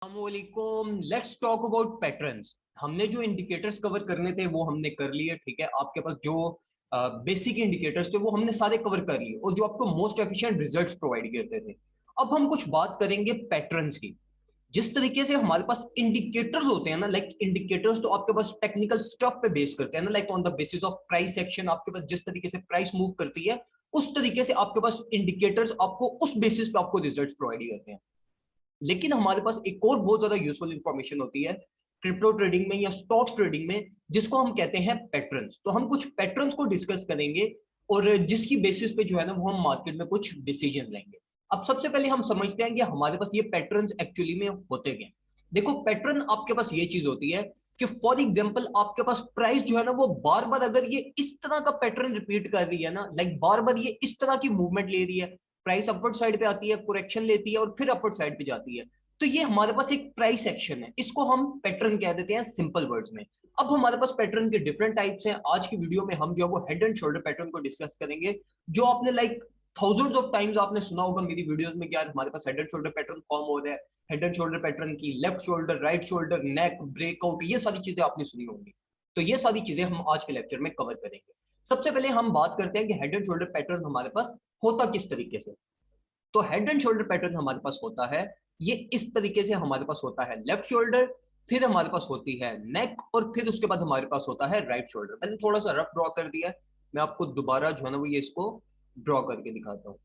अस्सलामुअलैकुम। Let's talk about patterns. हमने जो इंडिकेटर्स कवर करने थे वो हमने कर लिए, ठीक है। आपके पास जो बेसिक इंडिकेटर्स थे वो हमने सारे कवर कर लिए और जो आपको मोस्ट एफिशिएंट रिजल्ट्स प्रोवाइड करते थे। अब हम कुछ बात करेंगे पैटर्न्स की। जिस तरीके से हमारे पास इंडिकेटर्स होते हैं ना, लाइक इंडिकेटर्स तो आपके पास टेक्निकल स्टफ पे बेस करते हैं ना, like on the basis of price action. आपके पास जिस तरीके से प्राइस मूव करती है उस तरीके से आपके पास इंडिकेटर्स आपको उस बेसिस पे आपको रिजल्ट्स प्रोवाइड करते हैं। लेकिन हमारे पास एक और बहुत ज्यादा यूजफुल इंफॉर्मेशन होती है क्रिप्टो ट्रेडिंग में या स्टॉक्स ट्रेडिंग में, जिसको हम कहते हैं पैटर्न्स। तो हम कुछ पैटर्न्स को डिस्कस करेंगे और जिसकी बेसिस पे जो है ना वो हम मार्केट में कुछ डिसीजन लेंगे। अब सबसे पहले हम समझते हैं कि हमारे पास ये पैटर्न्स एक्चुअली में होते क्या। देखो, पैटर्न आपके पास ये चीज होती है कि फॉर एग्जाम्पल आपके पास प्राइस जो है ना वो बार बार अगर ये इस तरह का पैटर्न रिपीट कर रही है ना, लाइक बार बार ये इस तरह की मूवमेंट ले रही है, प्राइस अपवर्ड साइड पे आती है, करेक्शन लेती है और फिर अपवर्ड साइड पे जाती है, तो ये हमारे पास एक प्राइस एक्शन है। इसको हम पैटर्न कह देते हैं सिंपल वर्ड्स में। अब हमारे पास पैटर्न के डिफरेंट टाइप्स हैं। आज की वीडियो में हम जो है वो हेड एंड शोल्डर पैटर्न को डिस्कस करेंगे, जो आपने लाइक थाउजेंड्स ऑफ टाइम्स आपने सुना होगा मेरी वीडियोस में कि यार हमारे पास head and shoulder pattern form हो रहा है। हेड एंड शोल्डर पैटर्न की left shoulder, right shoulder, neck, breakout, ये सारी चीजें आपने सुनी होंगी। तो ये सारी चीजें हम आज के लेक्चर में कवर करेंगे। सबसे पहले हम बात करते हैं कि हेड एंड शोल्डर पैटर्न हमारे पास होता किस तरीके से। तो हेड एंड शोल्डर पैटर्न हमारे पास होता है ये इस तरीके से। हमारे पास होता है लेफ्ट शोल्डर, फिर हमारे पास होती है नेक और फिर उसके बाद हमारे पास होता है राइट शोल्डर। मैंने थोड़ा सा रफ ड्रॉ कर दिया है, मैं आपको दोबारा जो है ना वो ये इसको ड्रॉ करके दिखाता हूँ।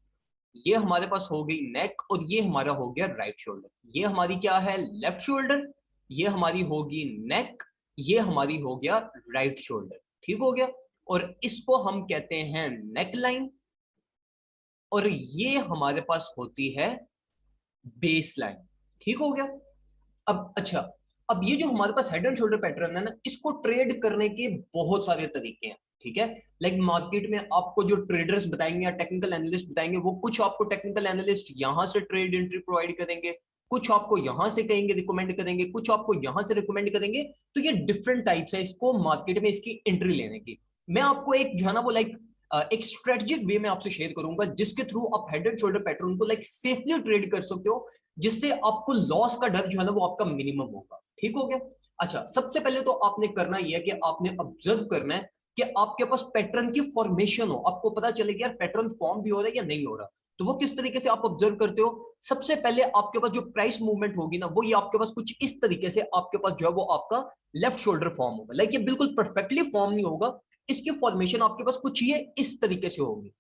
ये हमारे पास हो गई नेक और ये हमारा हो गया राइट शोल्डर। ये हमारी क्या है, लेफ्ट शोल्डर, ये हमारी होगी नेक, ये हमारी हो गया राइट शोल्डर। ठीक हो गया। और इसको हम कहते हैं नेक लाइन और ये हमारे पास होती है बेस लाइन। ठीक हो गया। अब अच्छा, अब ये जो हमारे पास हेड एंड शोल्डर पैटर्न है ना, इसको ट्रेड करने के बहुत सारे तरीके हैं, ठीक है। लाइक मार्केट में आपको जो ट्रेडर्स बताएंगे या टेक्निकल एनालिस्ट बताएंगे, वो कुछ आपको टेक्निकल एनालिस्ट यहां से ट्रेड एंट्री प्रोवाइड करेंगे, कुछ आपको यहां से कहेंगे रिकमेंड करेंगे, कुछ आपको यहां से रिकमेंड करेंगे। तो ये डिफरेंट टाइप्स है इसको मार्केट में इसकी एंट्री लेने की। मैं आपको एक जो है ना वो लाइक एक स्ट्रेटेजिक वे में आपसे शेयर करूंगा जिसके थ्रू आप हेड एंड शोल्डर पैटर्न को लाइक सेफली ट्रेड कर सकते हो, जिससे आपको लॉस का डर जो है ना वो आपका मिनिमम होगा। ठीक हो गया। अच्छा, सबसे पहले तो आपने करना यह है कि आपने ऑब्जर्व करना है कि आपके पास पैटर्न की फॉर्मेशन हो, आपको पता चले कि यार पैटर्न फॉर्म भी हो रहा है या नहीं हो रहा। तो वो किस तरीके से आप ऑब्जर्व करते हो। सबसे पहले आपके पास जो प्राइस मूवमेंट होगी ना वो ये आपके पास कुछ इस तरीके से आपके पास जो है वो आपका लेफ्ट शोल्डर फॉर्म होगा। लाइक ये बिल्कुल परफेक्टली फॉर्म नहीं होगा, इसकी फॉर्मेशन आपके पास कुछ ये इस तरीके से होगी,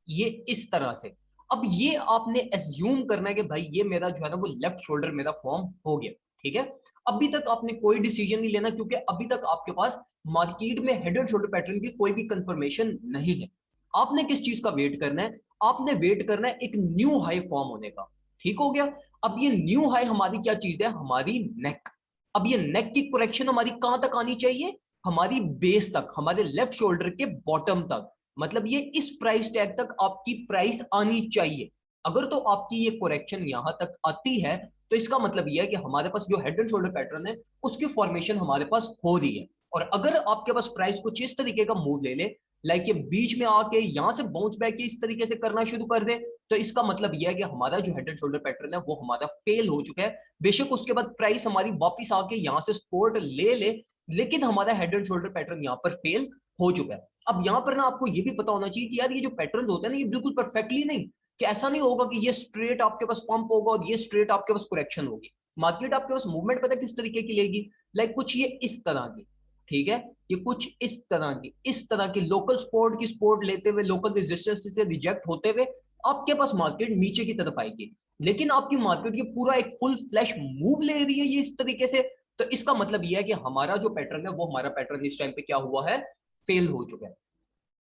ये इस तरह से। अब ये आपने एज्यूम करना है कि भाई ये मेरा जो है ना वो लेफ्ट शोल्डर मेरा फॉर्म हो गया, ठीक है। अभी तक आपने कोई डिसीजन नहीं लेना क्योंकि अभी तक आपके पास मार्केट में हेड एंड शोल्डर पैटर्न की कोई भी कंफर्मेशन नहीं है। आपने किस चीज का वेट करना है, आपने वेट करना है एक न्यू हाई फॉर्म होने का। ठीक हो गया। अब ये न्यू हाई हमारी क्या चीज है, हमारी नेक। अब ये नेक की करेक्शन हमारी कहां तक आनी चाहिए, हमारी बेस तक, हमारे लेफ्ट शोल्डर के बॉटम तक। मतलब ये इस प्राइस टैग तक आपकी प्राइस आनी चाहिए। अगर तो आपकी ये करेक्शन यहां तक आती है तो इसका मतलब ये है कि हमारे पास जो हेड एंड शोल्डर पैटर्न है उसकी फॉर्मेशन हमारे पास हो रही है। और अगर आपके पास प्राइस कुछ इस तरीके का मूव ले ले, लाइक ये बीच में आके यहां से बाउंस बैक इस तरीके से करना शुरू कर दे, तो इसका मतलब यह है कि हमारा जो हेड एंड शोल्डर पैटर्न है वो हमारा फेल हो चुका है। बेशक उसके बाद प्राइस हमारी वापिस आके यहां से सपोर्ट ले ले, लेकिन हमारा हेड एंड शोल्डर पैटर्न यहाँ पर फेल हो चुका है। अब यहाँ पर ना आपको ये भी पता होना चाहिए कि यार ये जो पैटर्न होते हैं ना ये बिल्कुल परफेक्टली नहीं, कि ऐसा नहीं होगा कि ये स्ट्रेट आपके पास पंप होगा और ये स्ट्रेट आपके पास करेक्शन होगी। मार्केट आपके पास मूवमेंट पता किस तरीके की लेगी, लाइक कुछ ये इस तरह की, ठीक है। ये कुछ इस तरह की लोकल सपोर्ट की सपोर्ट लेते हुए, लोकल रेजिस्टेंस से रिजेक्ट होते हुए आपके पास मार्केट नीचे की तरफ आएगी। लेकिन आपकी मार्केट ये पूरा एक फुल फ्लैश मूव ले रही है ये इस तरीके से, तो इसका मतलब यह है कि हमारा जो पैटर्न है वो हमारा पैटर्न इस टाइम पे क्या हुआ है, फेल हो चुका है।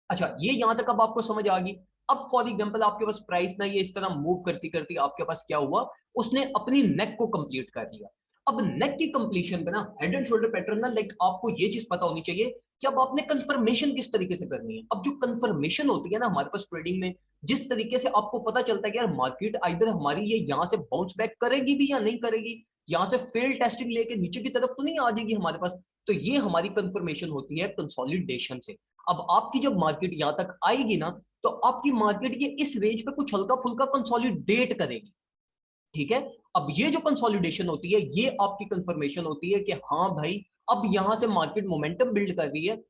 अच्छा, ये यहां तक अब आपको समझ आ गई। अब फॉर एग्जांपल आपके पास प्राइस ना ये इस तरह मूव करती करती आपके पास क्या हुआ, उसने अपनी नेक को कंप्लीट कर दिया। अब नेक की कंप्लीशन पे ना हेड एंड शोल्डर पैटर्न ना, लाइक आपको ये चीज पता होनी चाहिए कि अब आपने कंफर्मेशन किस तरीके से करनी है। अब जो कंफर्मेशन होती है ना हमारे पास ट्रेडिंग में, जिस तरीके से आपको पता चलता है कि यार मार्केट आइदर हमारी ये यहाँ से बाउंस बैक करेगी भी या नहीं करेगी, यहाँ से फील्ड टेस्टिंग लेके नीचे की तरफ तो नहीं आ जाएगी हमारे पास, तो ये हमारी कंफर्मेशन होती है कंसोलिडेशन से। अब आपकी जब मार्केट यहां तक आएगी ना, तो आपकी मार्केट ये इस रेंज पे कुछ हल्का फुल्का कंसोलिडेट करेगी, ठीक है। अब ये जो कंसोलिडेशन होती है ये आपकी कंफर्मेशन होती है कि हाँ भाई अब यहां से मार्केट मोमेंटम बिल्ड कर रही है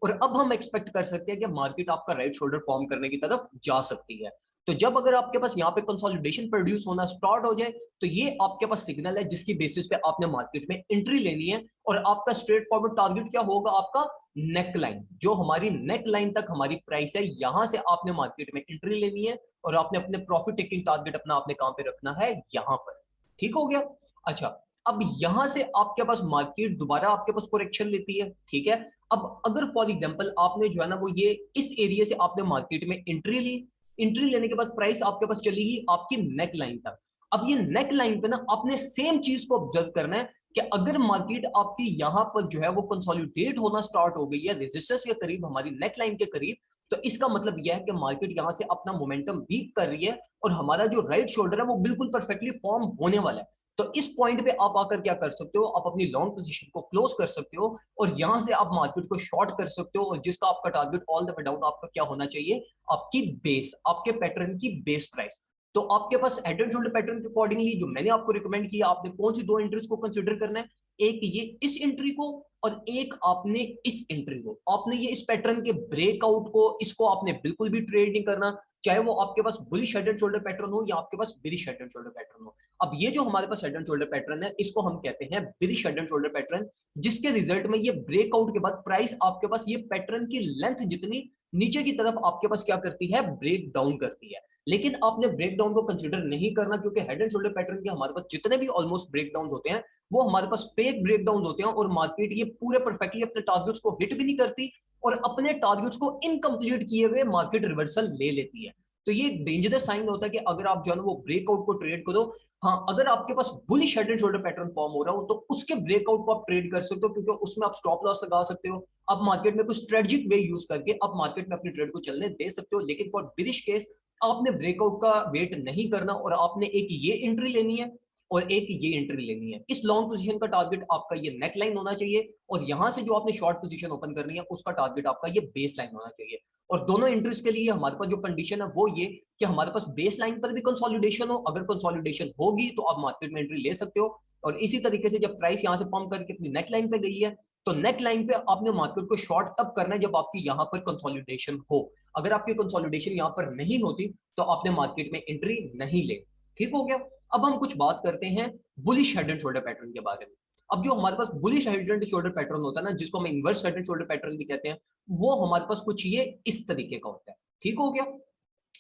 और अब हम एक्सपेक्ट कर सकते हैं कि मार्केट आपका राइट शोल्डर फॉर्म करने की तरफ जा सकती है। तो जब अगर आपके पास यहाँ पे कंसोलिडेशन प्रोड्यूस होना स्टार्ट हो जाए तो ये आपके पास सिग्नल है जिसकी बेसिस पे आपने मार्केट में एंट्री लेनी है और आपका स्ट्रेट फॉरवर्ड टारगेट क्या होगा, आपका नेक लाइन, जो हमारी नेक लाइन तक हमारी प्राइस है, यहां से आपने मार्केट में एंट्री लेनी है और आपने अपने प्रॉफिट टेकिंग टारगेट अपना आपने कहां पे रखना है, यहाँ पर। ठीक हो गया। अच्छा, अब यहां से आपके पास मार्केट दोबारा आपके पास करेक्शन लेती है, ठीक है। अब अगर फॉर एग्जांपल आपने जो है ना वो ये इस एरिया से आपने मार्केट में एंट्री ली, एंट्री लेने के बाद प्राइस आपके पास चलेगी आपकी नेक लाइन तक। अब ये नेक लाइन पे ना आपने सेम चीज को ऑब्जर्व करना है कि अगर मार्केट आपकी यहाँ पर जो है वो कंसोलिडेट होना स्टार्ट हो गई है रेजिस्टेंस के करीब, हमारी नेक लाइन के करीब, तो इसका मतलब यह है कि मार्केट यहाँ से अपना मोमेंटम वीक कर रही है और हमारा जो राइट शोल्डर है वो बिल्कुल परफेक्टली फॉर्म होने वाला है। तो इस पॉइंट पे आप आकर क्या कर सकते हो, आप अपनी लॉन्ग पोजीशन को क्लोज कर सकते हो और यहां से आप मार्केट को शॉर्ट कर सकते हो और जिसका आपका target all the way down आपका क्या होना चाहिए, आपकी बेस, आपके पैटर्न की बेस प्राइस। तो आपके पास हेड एंड शोल्डर पैटर्न के अकॉर्डिंगली जो मैंने आपको रिकमेंड किया, आपने कौन सी दो एंट्रीज को कंसीडर करना है, एक ये इस एंट्री को और एक आपने इस एंट्री को। आपने ये इस पैटर्न के ब्रेकआउट को, इसको आपने बिल्कुल भी ट्रेड नहीं करना, चाहे वो आपके पास bullish head and shoulder pattern हो या आपके पास bearish head and shoulder pattern हो। अब ये जो हमारे पास हेड एंड शोल्डर पैटर्न है इसको हम कहते हैं bearish head and shoulder pattern, जिसके रिजल्ट में ये ब्रेकआउट के बाद प्राइस आपके पास ये पैटर्न की लेंथ जितनी नीचे की तरफ आपके पास क्या करती है, ब्रेक डाउन करती है। लेकिन आपने ब्रेक डाउन को कंसीडर नहीं करना, क्योंकि हेड एंड शोल्डर पैटर्न के हमारे पास जितने भी ऑलमोस्ट ब्रेक डाउन होते हैं वो हमारे पास फेक ब्रेक डाउन होते हैं और मार्केट ये पूरे परफेक्टली अपने टारगेट्स को हिट भी नहीं करती और अपने टारगेट्स को इनकम्प्लीट किए हुए मार्केट रिवर्सल ले लेती है। तो ये एक डेंजरस साइन होता है कि अगर आप जो है वो ब्रेकआउट को ट्रेड करो। हाँ, अगर आपके पास bullish head and shoulder pattern form हो रहा हो तो उसके ब्रेकआउट को आप ट्रेड कर सकते हो, क्योंकि उसमें आप स्टॉप लॉस लगा सकते हो, आप मार्केट में कुछ स्ट्रेटेजिक वे यूज करके आप मार्केट में अपनी ट्रेड को चलने दे सकते हो। लेकिन फॉर बिरिश केस आपने ब्रेकआउट का वेट नहीं करना और आपने एक ये एंट्री लेनी है और एक ये एंट्री लेनी है। इस लॉन्ग पोजीशन का टारगेट आपका ये नेक लाइन होना चाहिए और यहां से जो आपने शॉर्ट पोजीशन ओपन करनी है उसका टारगेट आपका ये बेस लाइन होना चाहिए। और दोनों एंट्रीज के लिए हमारे पास जो कंडीशन है वो ये कि हमारे पास बेस लाइन पर भी कंसोलिडेशन हो, अगर कंसोलिडेशन होगी तो आप मार्केट में एंट्री ले सकते हो। और इसी तरीके से जब प्राइस यहां से पंप करके अपनी नेक लाइन पे गई है तो नेक लाइन पे आपने मार्केट को शॉर्ट तब करना है जब आपकी यहाँ पर कंसोलिडेशन हो। अगर आपकी कंसोलिडेशन यहाँ पर नहीं होती तो आपने मार्केट में एंट्री नहीं ले। ठीक हो गया। अब हम कुछ बात करते हैं bullish head and shoulder pattern के बारे में। अब जो हमारे पास bullish head and shoulder pattern होता है ना, जिसको हम inverse head and shoulder pattern भी कहते हैं, वो हमारे पास कुछ ये इस तरीके का होता है। ठीक हो गया।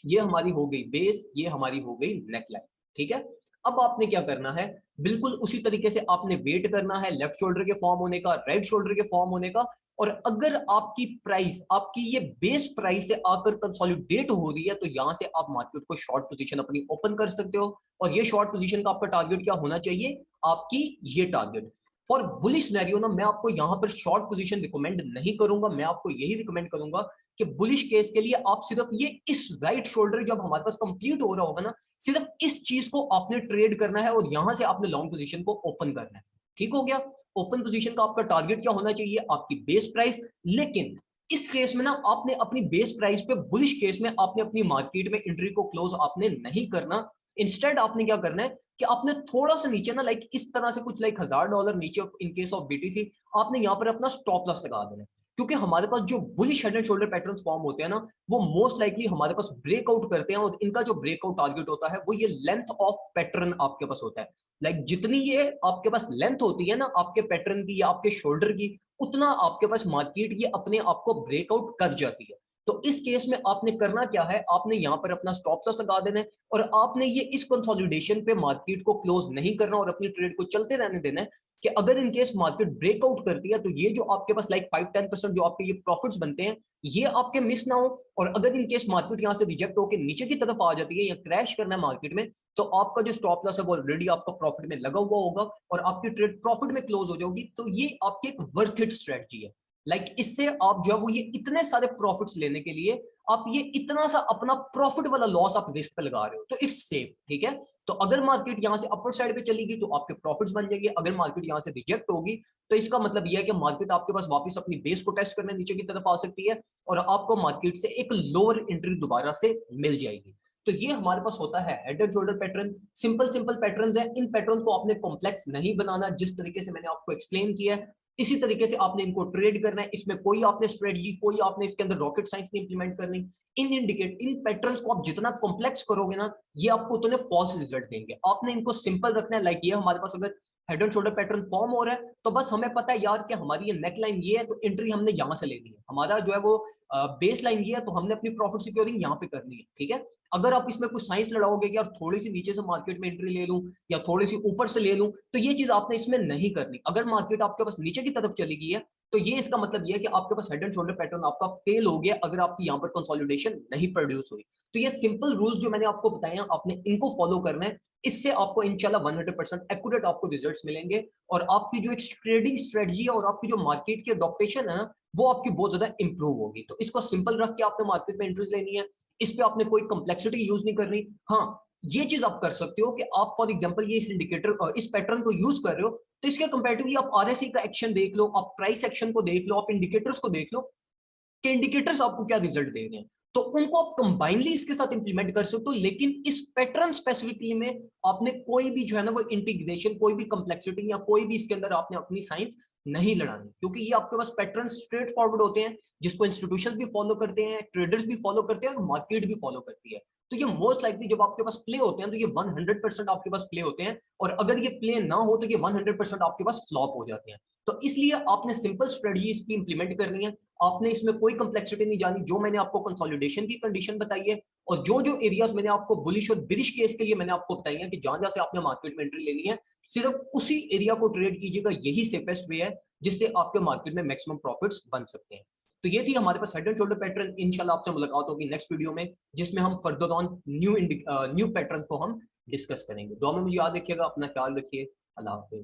ये हमारी हो गई बेस, ये हमारी हो गई नेक लाइन। ठीक है। अब आपने क्या करना है, बिल्कुल उसी तरीके से आपने वेट करना है लेफ्ट शोल्डर के फॉर्म होने का, राइट शोल्डर के फॉर्म होने का। और अगर आपकी प्राइस, आपकी ये बेस प्राइस से आकर कंसोलिडेट हो रही है तो यहां से आप मार्केट को शॉर्ट पोजीशन अपनी ओपन कर सकते हो। और ये शॉर्ट पोजीशन का आपका टारगेट क्या होना चाहिए, आपकी ये टारगेट। फॉर बुलिश सिनेरियो ना मैं आपको यहाँ पर शॉर्ट पोजीशन रिकमेंड नहीं करूंगा, मैं आपको यही रिकमेंड करूंगा कि बुलिश केस के लिए आप सिर्फ ये इस राइट शोल्डर जब हमारे पास कंप्लीट हो रहा होगा ना, सिर्फ इस चीज को आपने ट्रेड करना है और यहां से आपने लॉन्ग पोजीशन को ओपन करना है। ठीक हो गया। ओपन पोजीशन का आपका टारगेट क्या होना चाहिए, आपकी बेस प्राइस। लेकिन इस केस में ना आपने अपनी बेस प्राइस पे, बुलिश केस में आपने अपनी मार्केट में एंट्री को क्लोज आपने नहीं करना। इंस्टेड आपने क्या करना है कि आपने थोड़ा सा नीचे ना, लाइक इस तरह से कुछ लाइक $1000 नीचे इन केस ऑफ बीटीसी आपने यहाँ पर अपना स्टॉप लॉस लगा देना है। क्योंकि हमारे पास जो bullish head and shoulder patterns form होते हैं ना, वो मोस्ट लाइकली हमारे पास ब्रेकआउट करते हैं और इनका जो ब्रेकआउट टारगेट होता है वो ये लेंथ ऑफ पैटर्न आपके पास होता है। लाइक जितनी ये आपके पास लेंथ होती है ना आपके पैटर्न की या आपके शोल्डर की, उतना आपके पास मार्केट ये अपने आप को ब्रेकआउट कर जाती है। तो इस केस में आपने करना क्या है, आपने यहाँ पर अपना स्टॉप लॉस लगा देना है और आपने ये इस कंसोलिडेशन पे मार्केट को क्लोज नहीं करना और अपनी ट्रेड को चलते रहने देना है कि अगर इन केस मार्केट ब्रेकआउट करती है तो ये जो आपके पास लाइक 5-10% जो आपके ये प्रॉफिट्स बनते हैं ये आपके मिस ना हो। और अगर इन केस मार्केट यहाँ से रिजेक्ट होकर नीचे की तरफ आ जाती है या क्रैश करना है मार्केट में, तो आपका जो स्टॉप लॉस है वो ऑलरेडी आपका प्रॉफिट में लगा हुआ होगा और आपकी ट्रेड प्रॉफिट में क्लोज हो जाएगी। तो ये आपकी एक वर्थ इट स्ट्रेटजी है। लाइक इससे आप जो है वो ये इतने सारे प्रॉफिट्स लेने के लिए आप ये इतना सा अपना प्रॉफिट वाला लॉस आप रिस्क पे लगा रहे हो, तो इट्स सेफ। ठीक है। तो अगर मार्केट यहाँ से अपर साइड पे चलेगी तो आपके प्रॉफिट्स बन जाएंगे, अगर मार्केट यहाँ से रिजेक्ट होगी तो इसका मतलब यह है कि मार्केट आपके पास वापस अपनी बेस को टेस्ट करने नीचे की तरफ आ सकती है और आपको मार्केट से एक लोअर एंट्री दोबारा से मिल जाएगी। तो ये हमारे पास होता है head and shoulder pattern. Simple simple patterns है, इन पैटर्न्स को आपने कॉम्प्लेक्स नहीं बनाना, जिस तरीके से मैंने आपको एक्सप्लेन किया है इसी तरीके से आपने इनको ट्रेड करना है। इसमें कोई आपने स्ट्रेटजी, कोई आपने इसके अंदर रॉकेट साइंस नहीं इंप्लीमेंट करनी। इन पैटर्न्स को आप जितना कॉम्प्लेक्स करोगे ना, ये आपको उतने फॉल्स रिजल्ट देंगे। आपने इनको सिंपल रखना है। लाइक ये हमारे पास अगर head and shoulder pattern form हो रहा है तो बस हमें पता है यार कि हमारी ये नेक लाइन ये है, तो एंट्री हमने यहाँ से लेनी है। हमारा जो है वो बेस लाइन ये है, तो हमने अपनी प्रॉफिट सिक्योरिंग यहाँ पे करनी है, ठीक है। अगर आप इसमें कुछ साइंस लड़ाओगे कि यार थोड़ी सी नीचे से मार्केट में एंट्री ले लूं या थोड़ी सी ऊपर से ले लूं, तो ये चीज आपने इसमें नहीं करनी। अगर मार्केट आपके पास नीचे की तरफ चली गई है तो ये इसका मतलब ये है कि आपके पास हेड एंड शोल्डर पैटर्न आपका फेल हो गया, अगर आपकी यहाँ पर कंसोलिडेशन नहीं प्रोड्यूस हुई। तो ये सिंपल रूल्स जो मैंने आपको बताए हैं, आपने इनको फॉलो करना है। इससे आपको इंशाल्लाह 100% एक्यूरेट आपको रिजल्ट्स मिलेंगे, और आपकी जो एक ट्रेडिंग स्ट्रेटजी है और आपकी जो मार्केट की अडॉप्टेशन है ना, वो आपकी बहुत ज्यादा इंप्रूव होगी। तो इसको सिंपल रख के आपने मार्केट में एंट्रीज लेनी है। इस पे आपने कोई कॉम्प्लेक्सिटी यूज नहीं करनी। हाँ, ये चीज आप कर सकते हो कि आप फॉर एग्जांपल ये इस इंडिकेटर इस पैटर्न को यूज कर रहे हो, तो इसके कंपैरेटिवली आप आरएसआई का एक्शन देख लो, आप प्राइस एक्शन को देख लो, आप इंडिकेटर्स को देख लो कि इंडिकेटर्स आपको क्या रिजल्ट दे रहे हैं। तो उनको आप कंबाइनली इसके साथ इंप्लीमेंट कर सकते हो, लेकिन इस पैटर्न स्पेसिफिकली में आपने कोई भी जो है ना वो इंटीग्रेशन, कोई भी कॉम्प्लेक्सिटी या कोई भी इसके अंदर आपने अपनी साइंस नहीं लड़ानी, क्योंकि ये आपके पास पैटर्न स्ट्रेट फॉरवर्ड होते हैं, जिसको इंस्टीट्यूशंस भी फॉलो करते हैं, ट्रेडर्स भी फॉलो करते हैं और मार्केट भी फॉलो करती है। तो ये मोस्ट लाइकली जब आपके पास प्ले होते हैं तो ये 100% आपके पास प्ले होते हैं, और अगर ये प्ले ना हो तो ये 100% आपके पास फ्लॉप हो जाते हैं। तो इसलिए आपने सिंपल स्ट्रेटजी इसकी इंप्लीमेंट करनी है। आपने इसमें कोई कॉम्प्लेक्सिटी नहीं जानी। जो मैंने आपको कंसोलिडेशन की कंडीशन बताई है, और जो जो एरियाज मैंने आपको बुलिश और बिरिश केस के लिए मैंने आपको बताई है कि जहां जहां से आपने मार्केट में एंट्री लेनी है, सिर्फ उसी एरिया को ट्रेड कीजिएगा। यही सेफेस्ट वे है जिससे आपके मार्केट में मैक्सिमम प्रॉफिट्स बन सकते हैं। तो ये थी हमारे पास हेड एंड शोल्डर पैटर्न। इंशाल्लाह आपसे मुलाकात होगी नेक्स्ट वीडियो में, जिसमें हम फर्दर ऑन न्यू पैटर्न को हम डिस्कस करेंगे। दुआ में मुझे याद रखिएगा, अपना ख्याल रखिए। अल्लाह हाफिज।